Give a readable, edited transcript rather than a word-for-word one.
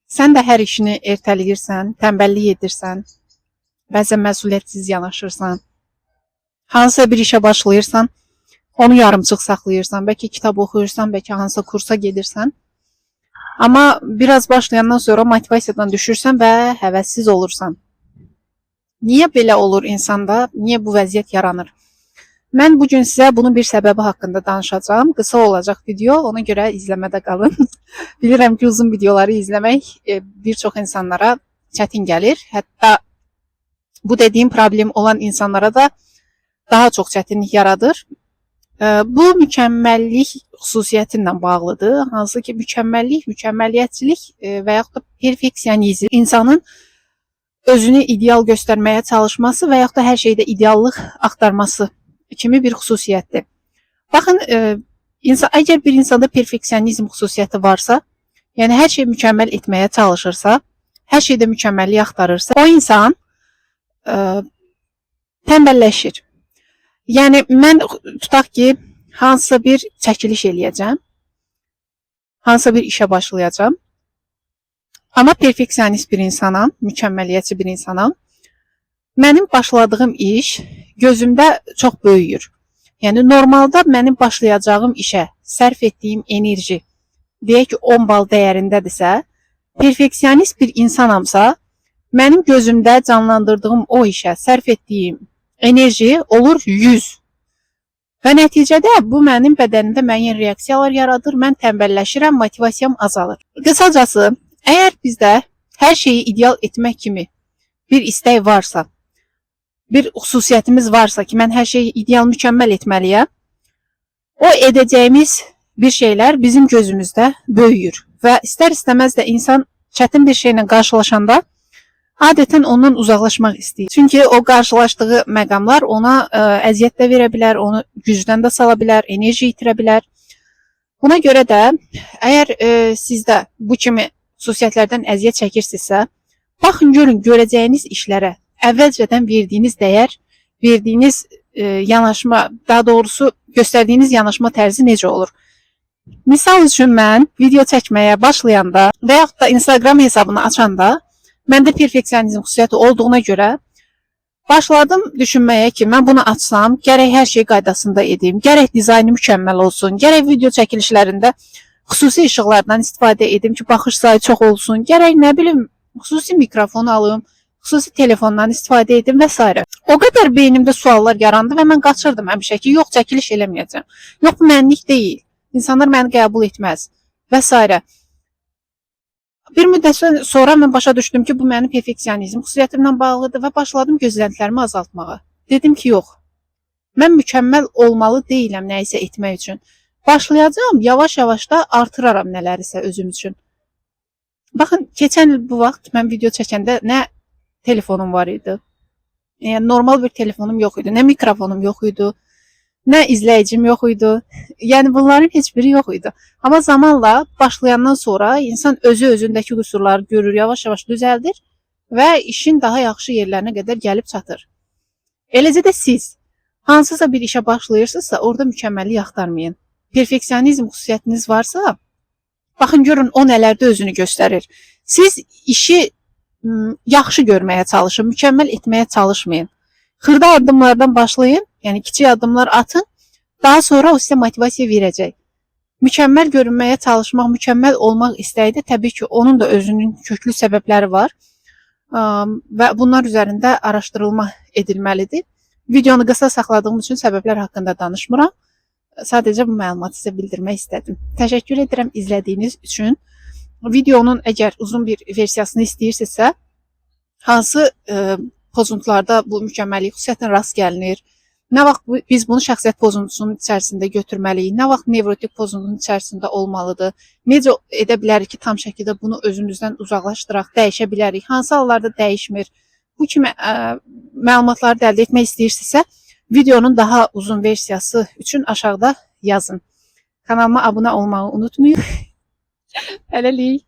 Sən də hər işini ertələyirsən, tənbəllik edirsən, bəzən məsuliyyətsiz yanaşırsan. Hansısa bir işə başlayırsan, onu yarımçıq saxlayırsan, bəlkə kitab oxuyursan, bəlkə hansısa kursa gedirsən. Amma biraz başlayandan sonra motivasiyadan düşürsən və həvəssiz olursan. Niyə belə olur insanda? Niyə bu vəziyyət yaranır? Mən bugün sizə bunun bir səbəbi haqqında danışacağım. Qısa olacaq video, ona görə izləmədə qalın. Bilirəm ki, uzun videoları izləmək bir çox insanlara çətin gəlir. Hətta bu dediyim problem olan insanlara da daha çox çətinlik yaradır. Bu mükəmməllik xüsusiyyəti ilə bağlıdır. Hansı ki, mükəmməllik, mükəmməliyyətçilik və yaxud da perfeksionizm insanın özünü ideal göstərməyə çalışması və yaxud da hər şeydə ideallıq axtarması kimi bir xüsusiyyətdir. Baxın, əgər bir insanda perfeksionizm xüsusiyyəti varsa, yəni hər şeyi mükəmməl etməyə çalışırsa, hər şeydə mükəmməllik axtarırsa, o insan tənbəlləşir. Yəni, mən tutaq ki, hansısa bir çəkiliş eləyəcəm, hansısa bir işə başlayacağım, amma perfeksionist bir insanam, mükəmməliyyətçi bir insanam. Mənim başladığım iş gözümdə çox böyüyür. Yəni, normalda mənim başlayacağım işə sərf etdiyim enerji, deyək ki, 10 bal dəyərindədirsə, perfeksionist bir insanamsa, mənim gözümdə canlandırdığım o işə sərf etdiyim enerji olur 100. Və nəticədə bu mənim bədənimdə müəyyən reaksiyalar yaradır, mən tənbəlləşirəm, motivasiyam azalır. Qısacası, əgər bizdə hər şeyi ideal etmək kimi bir istək varsa, bir xüsusiyyətimiz varsa ki, mən hər şeyi ideal, mükəmməl etməliyəm, o edəcəyimiz bir şeylər bizim gözümüzdə böyüyür. Və istər-istəməz də insan çətin bir şeylə qarşılaşanda adətən ondan uzaqlaşmaq istəyir. Çünki o qarşılaşdığı məqamlar ona əziyyət də verə bilər, onu gücdən də sala bilər, enerji itirə bilər. Buna görə də, əgər sizdə bu kimi xüsusiyyətlərdən əziyyət çəkirsinizsə, baxın, görün, görəcəyiniz işlərə əvvəlcədən verdiyiniz dəyər, verdiyiniz yanaşma, daha doğrusu göstərdiyiniz yanaşma tərzi necə olur? Misal üçün mən video çəkməyə başlayanda və yaxud da Instagram hesabını açanda məndə perfeksionizm xüsusiyyəti olduğuna görə başladım düşünməyə ki, mən bunu açsam, gərək hər şey qaydasında edim, gərək dizaynı mükəmməl olsun, gərək video çəkilişlərində xüsusi işıqlardan istifadə edim ki, baxış sayı çox olsun, gərək nə bilim, xüsusi mikrofon alım, xüsusi telefondan istifadə edim və s. O qədər beynimdə suallar yarandı və mən qaçırdım həmişə ki, yox, çəkiliş eləməyəcəm, yox, bu mənlik deyil, insanlar məni qəbul etməz və s. Bir müddət sonra mən başa düşdüm ki, bu mənim perfeksionizm xüsusiyyətimlə bağlıdır və başladım gözləntilərimi azaltmağa. Dedim ki, yox, mən mükəmməl olmalı deyiləm nəyisə etmək üçün. Başlayacağım, yavaş-yavaş da artıraram nələrisə özüm üçün. Baxın, keçən il bu vaxt mən video çəkəndə nə telefonum var idi, yəni normal bir telefonum yox idi, nə mikrofonum yox idi, nə izləyicim yox idi, yəni bunların heç biri yox idi. Amma zamanla başlayandan sonra insan özündəki qüsurları görür, yavaş-yavaş düzəldir və işin daha yaxşı yerlərinə qədər gəlib çatır. Eləcə də siz hansısa bir işə başlayırsınızsa, orada mükəmməllik axtarmayın. Perfeksionizm xüsusiyyətiniz varsa, baxın, görün, o nələrdə özünü göstərir. Siz işi yaxşı görməyə çalışın, mükəmməl etməyə çalışmayın. Xırda addımlardan başlayın, yəni kiçik addımlar atın, daha sonra o sizə motivasiya verəcək. Mükəmməl görünməyə çalışmaq, mükəmməl olmaq istəyi də təbii ki, onun da özünün köklü səbəbləri var və bunlar üzərində araşdırılma edilməlidir. Videonu qısa saxladığım üçün səbəblər haqqında danışmıram. Sadəcə bu məlumatı sizə bildirmək istədim. Təşəkkür edirəm izlədiyiniz üçün. Videonun əgər uzun bir versiyasını istəyirsinizsə, hansı pozuntularda bu mükəmməllik xüsusiyyətinə rast gəlinir, nə vaxt biz bunu şəxsiyyət pozuntusunun içərisində götürməliyik, nə vaxt nevrotik pozuntunun içərisində olmalıdır, necə edə bilərik ki, tam şəkildə bunu özümüzdən uzaqlaşdıraq, dəyişə bilərik, hansı hallarda dəyişmir, bu kimi məlumatları da əldə etmək istəyirsinizsə, videonun daha uzun versiyası üçün aşağıda yazın. Kanalıma abunə olmağı unutmayın. Hələlik.